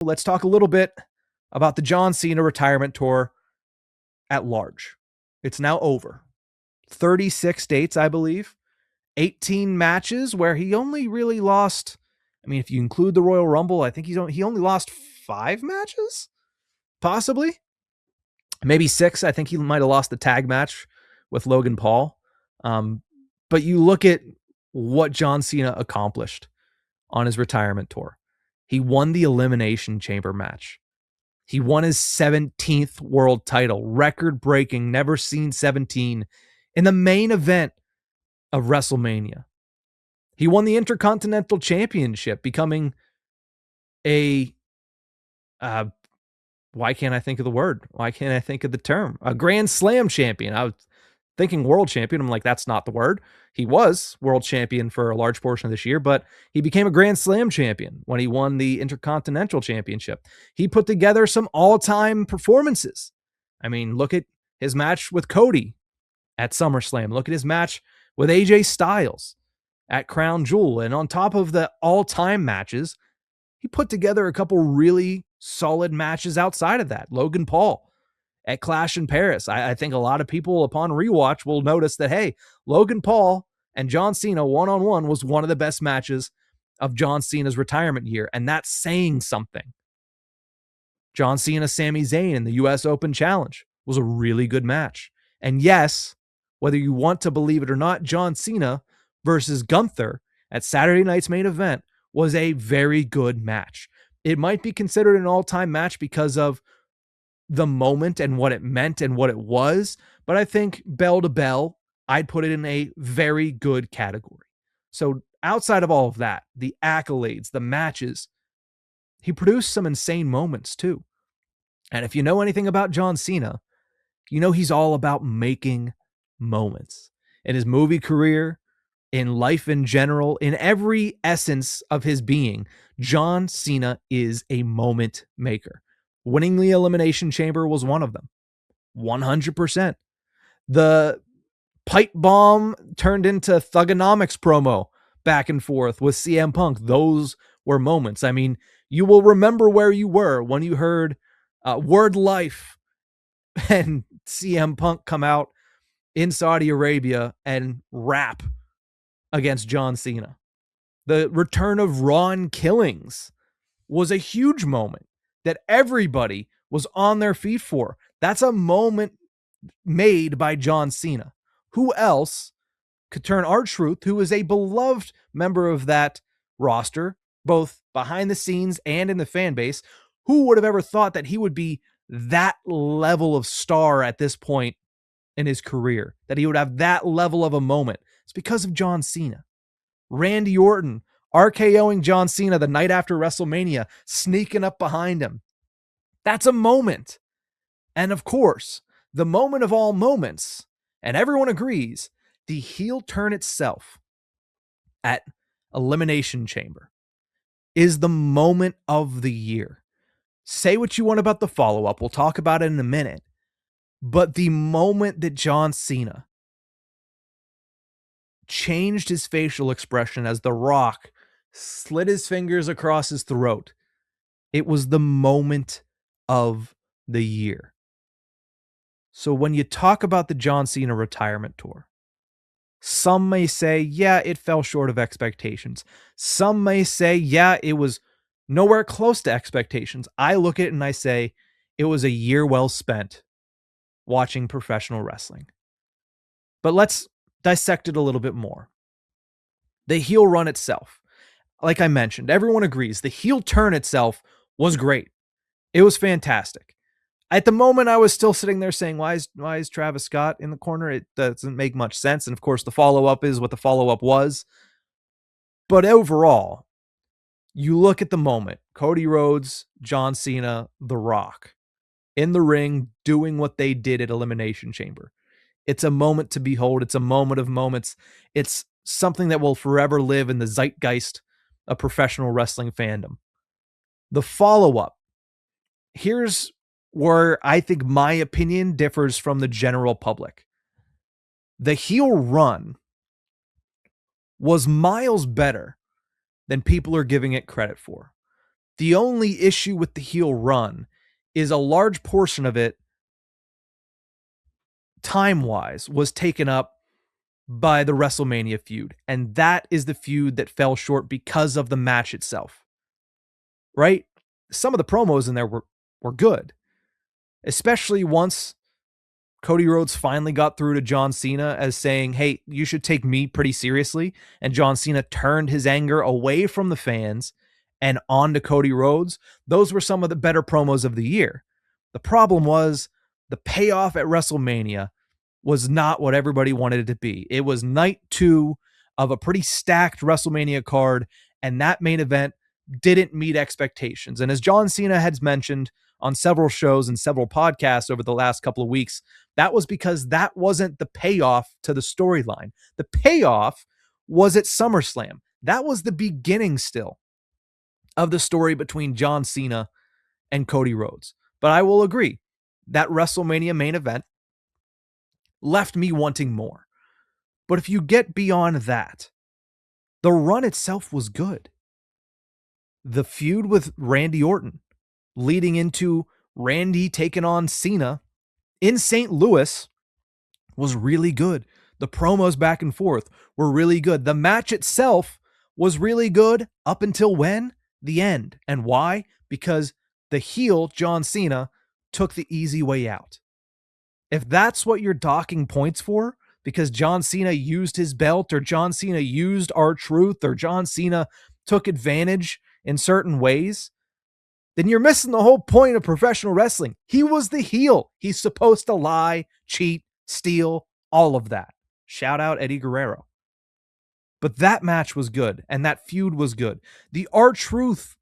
Let's talk a little bit about the John Cena retirement tour at large. It's now over. 36 dates, I believe. 18 matches where he only really lost. I mean, if you include the Royal Rumble, I think he only lost 5 matches, possibly. Maybe 6. I think he might have lost the tag match with Logan Paul. But you look at what John Cena accomplished on his retirement tour. He won the Elimination Chamber match. He won his 17th world title, record-breaking, never seen 17, in the main event of WrestleMania. He won the Intercontinental Championship, becoming a, why can't I think of the word? Why can't I think of the term? A Grand Slam champion. I was thinking world champion. I'm like, that's not the word. He was world champion for a large portion of this year, but he became a Grand Slam champion when he won the Intercontinental Championship. He put together some all-time performances. I mean, look at his match with Cody at SummerSlam. Look at his match with AJ Styles at Crown Jewel. And on top of the all-time matches, he put together a couple really solid matches outside of that. Logan Paul at Clash in Paris. I think a lot of people upon rewatch will notice that, hey, Logan Paul and John Cena one-on-one was one of the best matches of John Cena's retirement year, and that's saying something. John Cena, Sami Zayn in the US Open Challenge was a really good match. And yes, whether you want to believe it or not, John Cena versus Gunther at Saturday night's main event was a very good match. It might be considered an all-time match because of the moment and what it meant and what it was, but I think bell to bell, I'd put it in a very good category. So outside of all of that, the accolades, the matches, he produced some insane moments too. And if you know anything about John Cena, you know he's all about making moments. In his movie career, in life in general, in every essence of his being, John Cena is a moment maker. Winning the Elimination Chamber was one of them. 100%. The pipe bomb turned into Thugonomics promo back and forth with CM Punk. Those were moments. I mean, you will remember where you were when you heard Word Life and CM Punk come out in Saudi Arabia and rap against John Cena. The return of Ron Killings was a huge moment that everybody was on their feet for. That's a moment made by John Cena. Who else could turn R-Truth, who is a beloved member of that roster, both behind the scenes and in the fan base, who would have ever thought that he would be that level of star at this point in his career, that he would have that level of a moment? It's because of John Cena. Randy Orton RKOing John Cena the night after WrestleMania, sneaking up behind him. That's a moment. And of course, the moment of all moments, and everyone agrees, the heel turn itself at Elimination Chamber is the moment of the year. Say what you want about the follow-up. We'll talk about it in a minute. But the moment that John Cena changed his facial expression as The Rock slid his fingers across his throat, it was the moment of the year. So when you talk about the John Cena retirement tour, some may say, yeah, it fell short of expectations. Some may say, yeah, it was nowhere close to expectations. I look at it and I say, it was a year well spent watching professional wrestling. But let's dissect it a little bit more. The heel run itself, like I mentioned, everyone agrees the heel turn itself was great. It was fantastic. At the moment, I was still sitting there saying, why is Travis Scott in the corner? It doesn't make much sense. And of course, the follow-up is what the follow-up was. But overall, you look at the moment, Cody Rhodes, John Cena, The Rock, in the ring, doing what they did at Elimination Chamber. It's a moment to behold. It's a moment of moments. It's something that will forever live in the zeitgeist of professional wrestling fandom. The follow-up, here's where I think my opinion differs from the general public. The heel run was miles better than people are giving it credit for. The only issue with the heel run is a large portion of it, time-wise, was taken up by the WrestleMania feud. And that is the feud that fell short because of the match itself. Right? Some of the promos in there were good, especially once Cody Rhodes finally got through to John Cena as saying, hey, you should take me pretty seriously. And John Cena turned his anger away from the fans and onto Cody Rhodes. Those were some of the better promos of the year. The problem was the payoff at WrestleMania was not what everybody wanted it to be. It was night 2 of a pretty stacked WrestleMania card, and that main event didn't meet expectations. And as John Cena has mentioned on several shows and several podcasts over the last couple of weeks, that was because that wasn't the payoff to the storyline. The payoff was at SummerSlam. That was the beginning still of the story between John Cena and Cody Rhodes. But I will agree, that WrestleMania main event left me wanting more. But if you get beyond that, the run itself was good. The feud with Randy Orton, leading into Randy taking on Cena in St. Louis, was really good. The promos back and forth were really good. The match itself was really good up until when? The end. And why? Because the heel, John Cena, took the easy way out. If that's what you're docking points for, because John Cena used his belt, or John Cena used R-Truth, or John Cena took advantage in certain ways, then you're missing the whole point of professional wrestling. He was the heel. He's supposed to lie, cheat, steal, all of that. Shout out Eddie Guerrero. But that match was good, and that feud was good. The R-Truth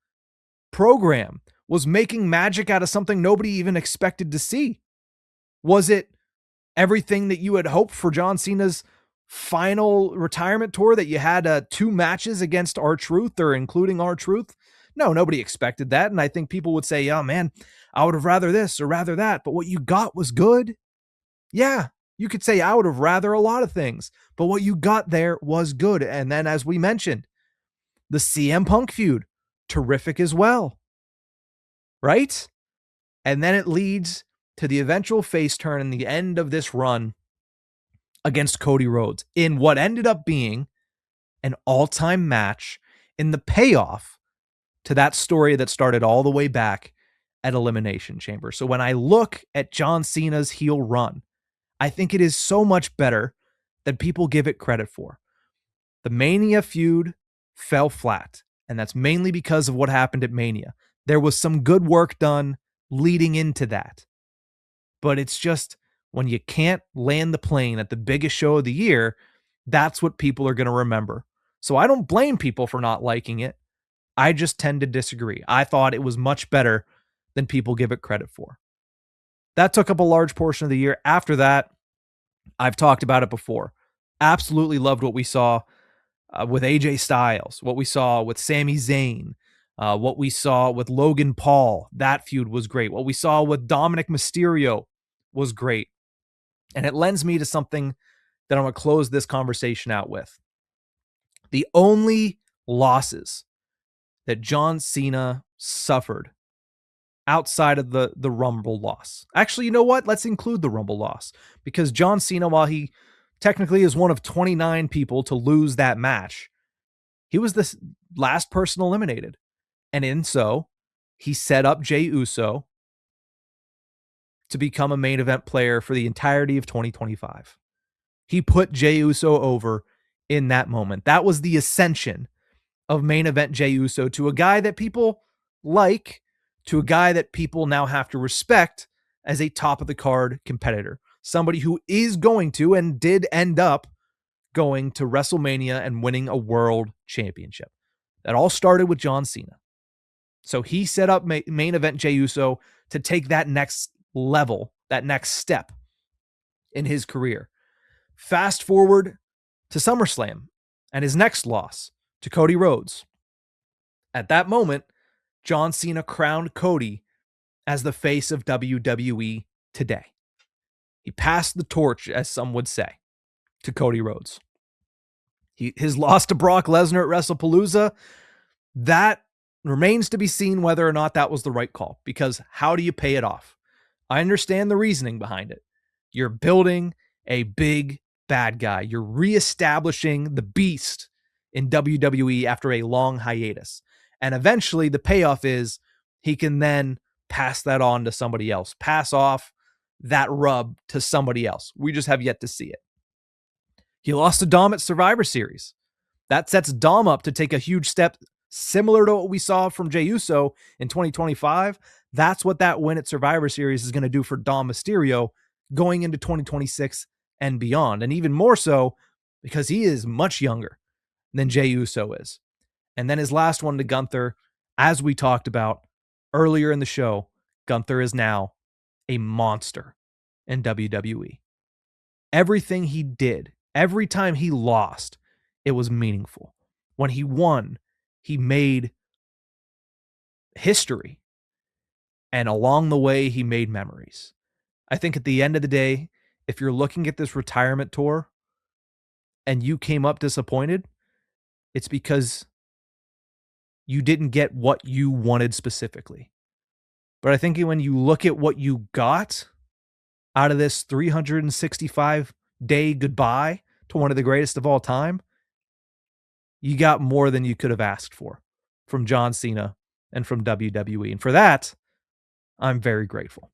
program was making magic out of something nobody even expected to see. Was it everything that you had hoped for John Cena's final retirement tour, that you had 2 matches against R-Truth, or including R-Truth? No, nobody expected that. And I think people would say, oh man, I would have rather this or rather that. But what you got was good. Yeah, you could say I would have rather a lot of things, but what you got there was good. And then, as we mentioned, the CM Punk feud, terrific as well. Right? And then it leads to the eventual face turn in the end of this run against Cody Rhodes in what ended up being an all-time match in the payoff to that story that started all the way back at Elimination Chamber. So when I look at John Cena's heel run, I think it is so much better than people give it credit for. The Mania feud fell flat, and that's mainly because of what happened at Mania. There was some good work done leading into that. But it's just, when you can't land the plane at the biggest show of the year, that's what people are going to remember. So I don't blame people for not liking it. I just tend to disagree. I thought it was much better than people give it credit for. That took up a large portion of the year. After that, I've talked about it before. Absolutely loved what we saw with AJ Styles, what we saw with Sami Zayn, what we saw with Logan Paul. That feud was great. What we saw with Dominic Mysterio was great. And it lends me to something that I'm going to close this conversation out with. The only losses that John Cena suffered outside of the Rumble loss. Actually, you know what? Let's include the Rumble loss, because John Cena, while he technically is one of 29 people to lose that match, he was the last person eliminated. And in so, he set up Jey Uso to become a main event player for the entirety of 2025. He put Jey Uso over in that moment. That was the ascension of main event Jey Uso to a guy that people like, to a guy that people now have to respect as a top of the card competitor. Somebody who is going to, and did end up going to WrestleMania and winning a world championship. That all started with John Cena. So he set up main event Jey Uso to take that next level, that next step in his career. Fast forward to SummerSlam and his next loss to Cody Rhodes. At that moment, John Cena crowned Cody as the face of WWE today. He passed the torch, as some would say, to Cody Rhodes. His loss to Brock Lesnar at WrestlePalooza, that Remains to be seen whether or not that was the right call, because how do you pay it off? I understand the reasoning behind it. You're building a big bad guy. You're reestablishing the beast in WWE after a long hiatus. And eventually the payoff is he can then pass that on to somebody else, pass off that rub to somebody else. We just have yet to see it. He lost to Dom at Survivor Series. That sets Dom up to take a huge step similar to what we saw from Jey Uso in 2025. That's what that win at Survivor Series is going to do for Dom Mysterio going into 2026 and beyond. And even more so because he is much younger than Jey Uso is. And then his last one to Gunther, as we talked about earlier in the show, Gunther is now a monster in WWE. Everything he did, every time he lost, it was meaningful. When he won, he made history. And along the way, he made memories. I think at the end of the day, if you're looking at this retirement tour and you came up disappointed, it's because you didn't get what you wanted specifically. But I think when you look at what you got out of this 365-day goodbye to one of the greatest of all time, you got more than you could have asked for from John Cena and from WWE. And for that, I'm very grateful.